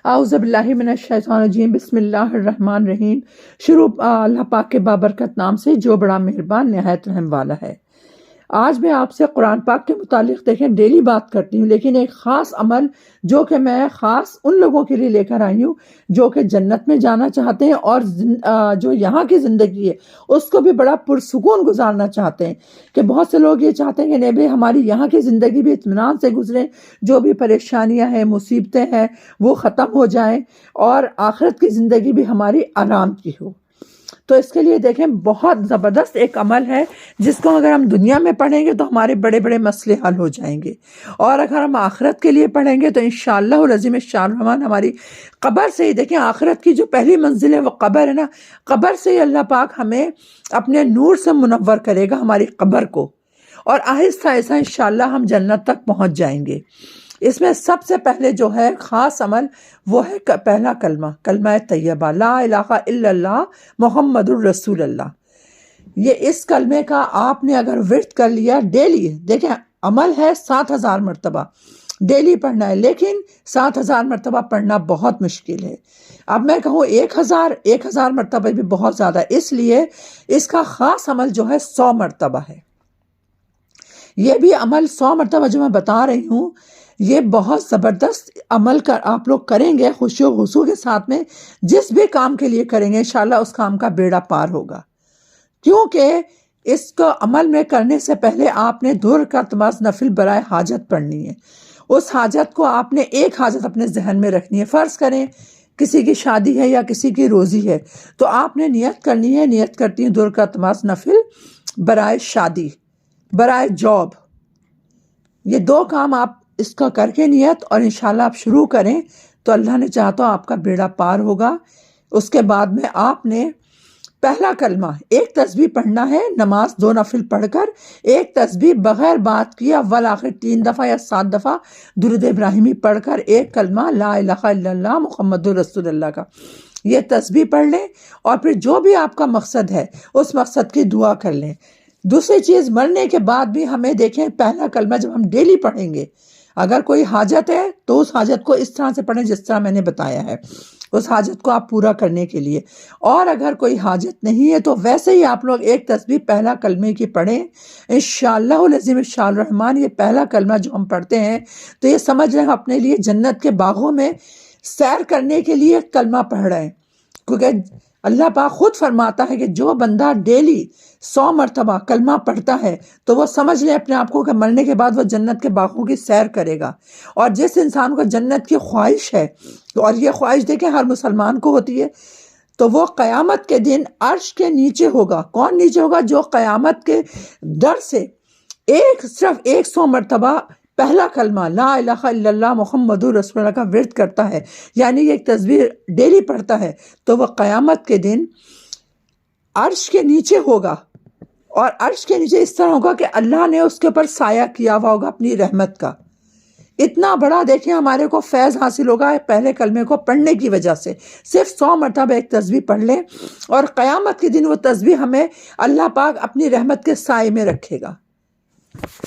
اعوذ باللہ من الشیطان الرجیم، بسم اللہ الرحمن الرحیم۔ شروع اللہ پاک کے بابرکت نام سے جو بڑا مہربان نہایت رحم والا ہے۔ آج میں آپ سے قرآن پاک کے متعلق دیکھیں ڈیلی بات کرتی ہوں، لیکن ایک خاص عمل جو کہ میں خاص ان لوگوں کے لیے لے کر آئی ہوں جو کہ جنت میں جانا چاہتے ہیں اور جو یہاں کی زندگی ہے اس کو بھی بڑا پرسکون گزارنا چاہتے ہیں۔ کہ بہت سے لوگ یہ چاہتے ہیں کہ نہیں بھائی ہماری یہاں کی زندگی بھی اطمینان سے گزرے، جو بھی پریشانیاں ہیں مصیبتیں ہیں وہ ختم ہو جائیں اور آخرت کی زندگی بھی ہماری آرام کی ہو۔ تو اس کے لیے دیکھیں بہت زبردست ایک عمل ہے جس کو اگر ہم دنیا میں پڑھیں گے تو ہمارے بڑے بڑے مسئلے حل ہو جائیں گے، اور اگر ہم آخرت کے لیے پڑھیں گے تو انشاءاللہ العظیم الرحمن ہماری قبر سے ہی، دیکھیں آخرت کی جو پہلی منزل ہے وہ قبر ہے نا، قبر سے ہی اللہ پاک ہمیں اپنے نور سے منور کرے گا ہماری قبر کو، اور آہستہ آہستہ انشاءاللہ ہم جنت تک پہنچ جائیں گے۔ اس میں سب سے پہلے جو ہے خاص عمل وہ ہے پہلا کلمہ، کلمہ طیبہ، لا الہ الا اللہ محمد الرسول اللہ۔ یہ اس کلمے کا آپ نے اگر ورد کر لیا ڈیلی، دیکھیں عمل ہے 7000 مرتبہ ڈیلی پڑھنا ہے، لیکن 7000 مرتبہ پڑھنا بہت مشکل ہے۔ اب میں کہوں 1000 مرتبہ بھی بہت زیادہ ہے، اس لیے اس کا خاص عمل جو ہے 100 مرتبہ ہے۔ یہ بھی عمل 100 مرتبہ جو میں بتا رہی ہوں یہ بہت زبردست عمل آپ لوگ کریں گے خوشی و خصوص کے ساتھ میں، جس بھی کام کے لیے کریں گے انشاءاللہ اس کام کا بیڑا پار ہوگا، کیونکہ اس کو عمل میں کرنے سے پہلے آپ نے 2 رکعت نماز نفل برائے حاجت پڑھنی ہے۔ اس حاجت کو آپ نے ایک حاجت اپنے ذہن میں رکھنی ہے۔ فرض کریں کسی کی شادی ہے یا کسی کی روزی ہے تو آپ نے نیت کرنی ہے، نیت کرتی ہیں 2 رکعت نماز نفل برائے شادی، برائے جاب۔ یہ 2 کام آپ اس کا کر کے نیت اور انشاءاللہ آپ شروع کریں تو اللہ نے چاہا تو آپ کا بیڑا پار ہوگا۔ اس کے بعد میں آپ نے پہلا کلمہ ایک تسبیح پڑھنا ہے، نماز 2 نفل پڑھ کر ایک تسبیح بغیر بات کیا اول آخر 3 دفعہ یا 7 دفعہ درود ابراہیمی پڑھ کر ایک کلمہ لا الہ الا اللہ محمد رسول اللہ کا یہ تسبیح پڑھ لیں، اور پھر جو بھی آپ کا مقصد ہے اس مقصد کی دعا کر لیں۔ دوسری چیز، مرنے کے بعد بھی ہمیں دیکھیں پہلا کلمہ جب ہم ڈیلی پڑھیں گے، اگر کوئی حاجت ہے تو اس حاجت کو اس طرح سے پڑھیں جس طرح میں نے بتایا ہے، اس حاجت کو آپ پورا کرنے کے لیے، اور اگر کوئی حاجت نہیں ہے تو ویسے ہی آپ لوگ ایک تسبیح پہلا کلمے کی پڑھیں انشاءاللہ العظیم الرحمن۔ یہ پہلا کلمہ جو ہم پڑھتے ہیں تو یہ سمجھ رہے ہیں اپنے لیے جنت کے باغوں میں سیر کرنے کے لیے کلمہ پڑھ رہے ہیں، کیونکہ اللہ پاک خود فرماتا ہے کہ جو بندہ ڈیلی 100 مرتبہ کلمہ پڑھتا ہے تو وہ سمجھ لے اپنے آپ کو کہ مرنے کے بعد وہ جنت کے باغوں کی سیر کرے گا۔ اور جس انسان کو جنت کی خواہش ہے، اور یہ خواہش دیکھیں ہر مسلمان کو ہوتی ہے، تو وہ قیامت کے دن عرش کے نیچے ہوگا۔ کون نیچے ہوگا؟ جو قیامت کے ڈر سے صرف 100 مرتبہ پہلا کلمہ لا الہ الا اللہ محمد رسول اللہ کا ورد کرتا ہے، یعنی یہ ایک تسبیح ڈیلی پڑھتا ہے، تو وہ قیامت کے دن عرش کے نیچے ہوگا، اور عرش کے نیچے اس طرح ہوگا کہ اللہ نے اس کے اوپر سایہ کیا ہوا ہوگا اپنی رحمت کا۔ اتنا بڑا دیکھیں ہمارے کو فیض حاصل ہوگا پہلے کلمے کو پڑھنے کی وجہ سے۔ صرف 100 مرتبہ ایک تسبیح پڑھ لیں اور قیامت کے دن وہ تسبیح ہمیں اللہ پاک اپنی رحمت کے سائے میں رکھے گا۔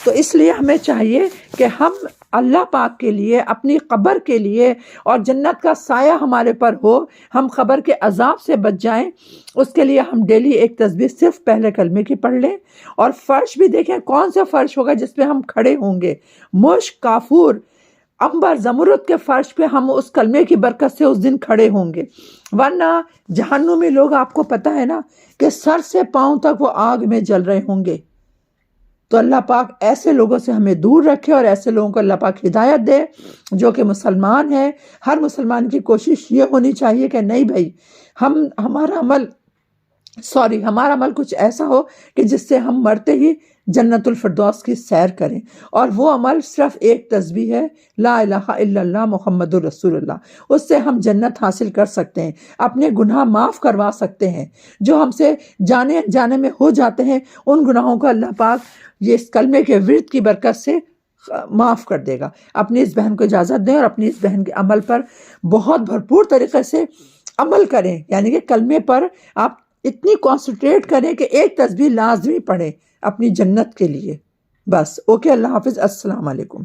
تو اس لیے ہمیں چاہیے کہ ہم اللہ پاک کے لیے، اپنی قبر کے لیے، اور جنت کا سایہ ہمارے پر ہو، ہم قبر کے عذاب سے بچ جائیں، اس کے لیے ہم ڈیلی ایک تسبیح صرف پہلے کلمے کی پڑھ لیں۔ اور فرش بھی دیکھیں کون سا فرش ہوگا جس پہ ہم کھڑے ہوں گے، مشک، کافور، عنبر، زمرد کے فرش پہ ہم اس کلمے کی برکت سے اس دن کھڑے ہوں گے۔ ورنہ جہنمی لوگ آپ کو پتہ ہے نا کہ سر سے پاؤں تک وہ آگ میں جل رہے ہوں گے۔ تو اللہ پاک ایسے لوگوں سے ہمیں دور رکھے، اور ایسے لوگوں کو اللہ پاک ہدایت دے جو کہ مسلمان ہیں۔ ہر مسلمان کی کوشش یہ ہونی چاہیے کہ نہیں بھائی ہمارا عمل کچھ ایسا ہو کہ جس سے ہم مرتے ہی جنت الفردوس کی سیر کریں، اور وہ عمل صرف ایک تسبیح ہے لا الہ الا اللہ محمد رسول اللہ۔ اس سے ہم جنت حاصل کر سکتے ہیں، اپنے گناہ معاف کروا سکتے ہیں، جو ہم سے جانے میں ہو جاتے ہیں ان گناہوں کو اللہ پاک یہ اس کلمے کے ورد کی برکت سے معاف کر دے گا۔ اپنی اس بہن کو اجازت دیں اور اپنی اس بہن کے عمل پر بہت بھرپور طریقے سے عمل کریں، یعنی کہ کلمے پر آپ اتنی کانسنٹریٹ کریں کہ ایک تسبیح لازمی پڑھیں اپنی جنت کے لیے۔ بس اوکے، اللہ حافظ، السلام علیکم۔